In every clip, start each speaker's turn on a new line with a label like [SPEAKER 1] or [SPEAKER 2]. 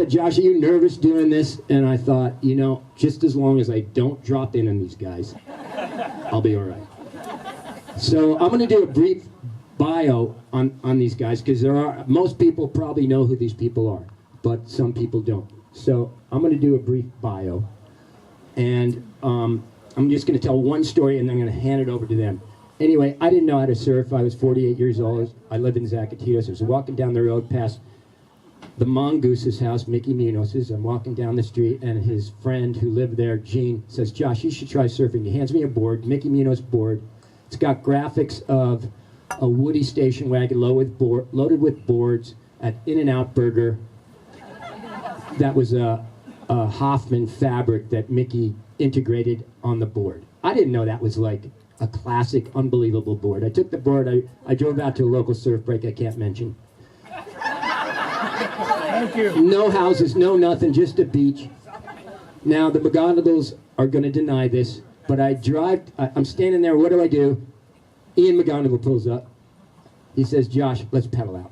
[SPEAKER 1] Josh, are you nervous doing this? And I thought, you know, just as long as I don't drop in on these guys, I'll be all right. So I'm going to do a brief bio on these guys, because most people probably know who these people are, but some people don't. So I'm going to do a brief bio, and I'm just going to tell one story, and then I'm going to hand it over to them. Anyway, I didn't know how to surf. I was 48 years old. I lived in Zacatecas. I was walking down the road past the Mongoose's house, Mickey Munoz's. I'm walking down the street, and his friend who lived there, Gene, says, "Josh, you should try surfing." He hands me a board, Mickey Munoz board. It's got graphics of a Woody station wagon loaded with boards at In-N-Out Burger. That was a Hoffman fabric that Mickey integrated on the board. I didn't know that was like a classic, unbelievable board. I took the board, I drove out to a local surf break I can't mention.
[SPEAKER 2] Thank you.
[SPEAKER 1] No houses, no nothing, just a beach. Now, the McGonigal's are going to deny this, but I'm standing there, what do? Ian McGonigal pulls up. He says, "Josh, let's pedal out."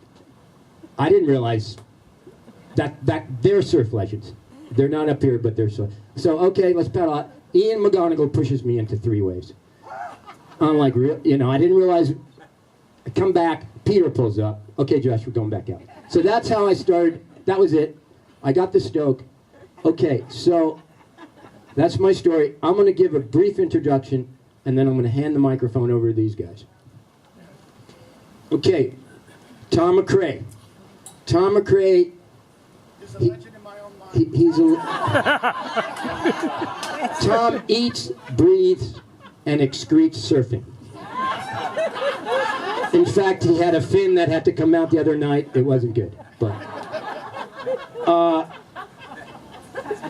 [SPEAKER 1] I didn't realize that they're surf legends. They're not up here, but they're surf. So, okay, let's pedal out. Ian McGonigal pushes me into 3 waves. I'm like, you know, I didn't realize. I come back, Peter pulls up. "Okay, Josh, we're going back out." So that's how I started. That was it. I got the stoke. Okay, so that's my story. I'm going to give a brief introduction, and then I'm going to hand the microphone over to these guys. Okay, Tom McRae. Tom McRae.
[SPEAKER 2] He's a legend in my own mind.
[SPEAKER 1] Tom eats, breathes, and excretes surfing. In fact, he had a fin that had to come out the other night. It wasn't good, but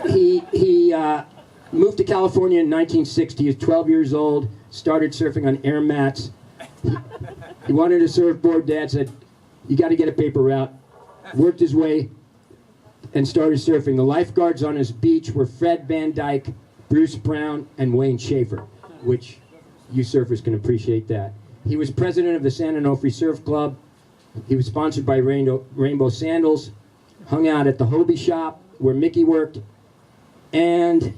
[SPEAKER 1] he moved to California in 1960. He was 12 years old. Started surfing on air mats. He wanted a surfboard. Dad said, "You got to get a paper route." Worked his way and started surfing. The lifeguards on his beach were Fred Van Dyke, Bruce Brown, and Wayne Schaefer, which you surfers can appreciate that. He was president of the San Onofre Surf Club. He was sponsored by Rainbow Sandals, hung out at the Hobie shop where Mickey worked, and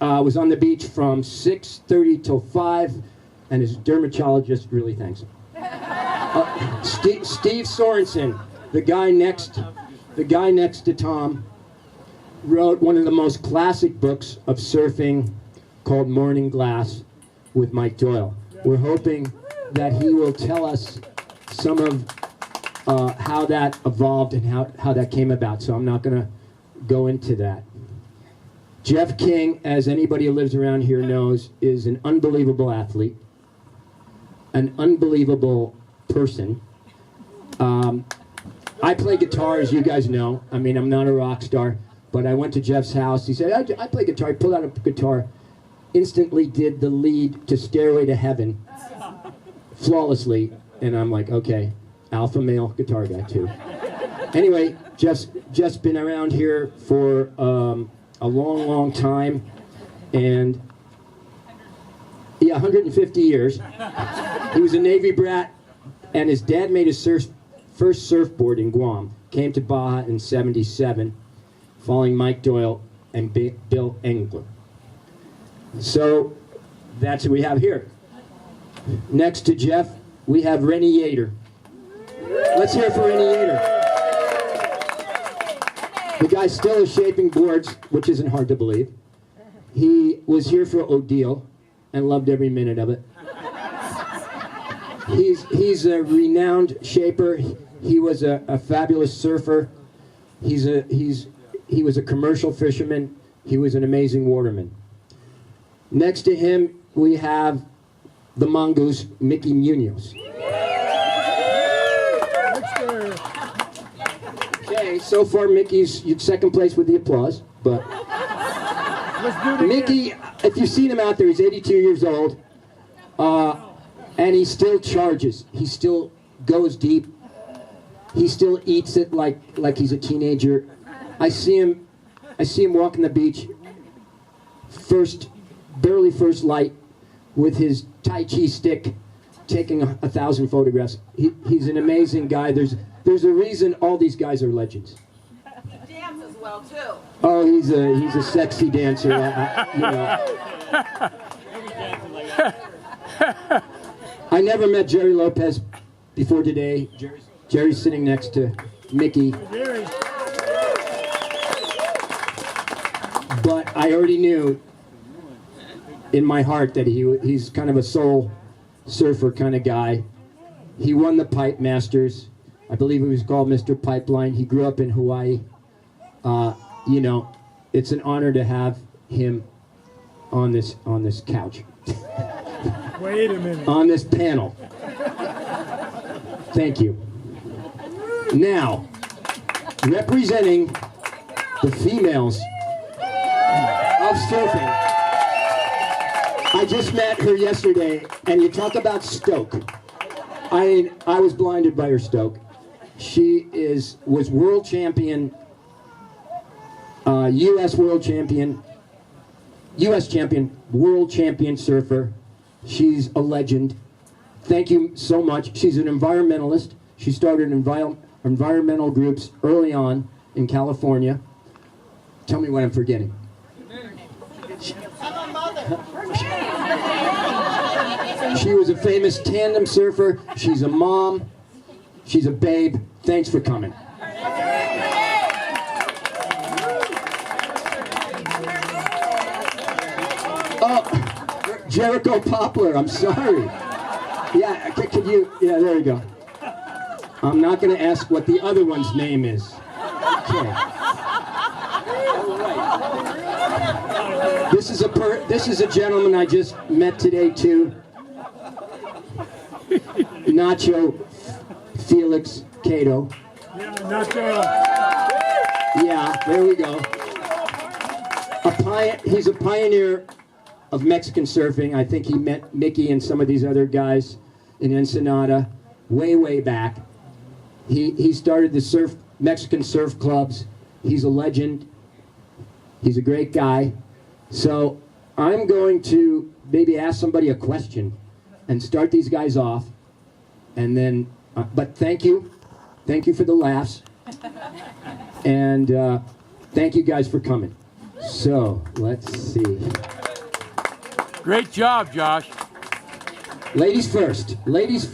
[SPEAKER 1] was on the beach from 6:30 till 5, and his dermatologist really thanks him. Steve Sorensen, the guy next to Tom, wrote one of the most classic books of surfing called Morning Glass with Mike Doyle. We're hoping that he will tell us some of how that evolved and how that came about, so I'm not going to go into that. Jeff King, as anybody who lives around here knows, is an unbelievable athlete, an unbelievable person. I play guitar, as you guys know. I mean, I'm not a rock star, but I went to Jeff's house. He said, I play guitar. He pulled out a guitar, instantly did the lead to Stairway to Heaven flawlessly, and I'm like, okay, alpha male guitar guy too. Anyway, Jeff's been around here for a long time, and yeah, 150 years. He was a Navy brat, and his dad made his first surfboard in Guam. Came to Baja in '77, following Mike Doyle and Bill Engler. So that's who we have here. Next to Jeff, we have Rennie Yater. Let's hear it for Rennie Yater. The guy still is shaping boards, which isn't hard to believe. He was here for Odile and loved every minute of it. He's a renowned shaper. He was a fabulous surfer. He was a commercial fisherman. He was an amazing waterman. Next to him, we have the mongoose, Mickey Munoz. Okay, so far Mickey's second place with the applause, but Mickey, if you've seen him out there, he's 82 years old, and he still charges. He still goes deep. He still eats it like he's a teenager. I see him walking the beach, barely first light, with his Tai Chi stick, taking 1,000 photographs. He's an amazing guy. There's a reason all these guys are legends.
[SPEAKER 3] He dances well. well too.
[SPEAKER 1] Oh, he's a sexy dancer. You know. I never met Jerry Lopez before today. Jerry's sitting next to Mickey. But I already knew in my heart that he's kind of a soul surfer kind of guy. He won the Pipe Masters. I believe he was called Mr. Pipeline. He grew up in Hawaii. You know, it's an honor to have him on this couch.
[SPEAKER 2] Wait a minute.
[SPEAKER 1] On this panel. Thank you. Now, representing the females of surfing. I just met her yesterday, and you talk about stoke. I was blinded by her stoke. She was world champion, U.S. world champion, U.S. champion, world champion surfer. She's a legend. Thank you so much. She's an environmentalist. She started environmental groups early on in California. Tell me what I'm forgetting. She was a famous tandem surfer. She's a mom. She's a babe. Thanks for coming. Oh, Jericho Poplar. I'm sorry. Yeah, could you? Yeah, there you go. I'm not going to ask what the other one's name is. Okay. This is a gentleman I just met today too. Nacho Felix Cato.
[SPEAKER 2] Yeah, Nacho.
[SPEAKER 1] Yeah, there we go. He's a pioneer of Mexican surfing. I think he met Mickey and some of these other guys in Ensenada way back. He started the Mexican surf clubs. He's a legend. He's a great guy. So I'm going to maybe ask somebody a question and start these guys off. And then, but thank you. Thank you for the laughs. And thank you guys for coming. So, let's see.
[SPEAKER 4] Great job, Josh.
[SPEAKER 1] Ladies first. Ladies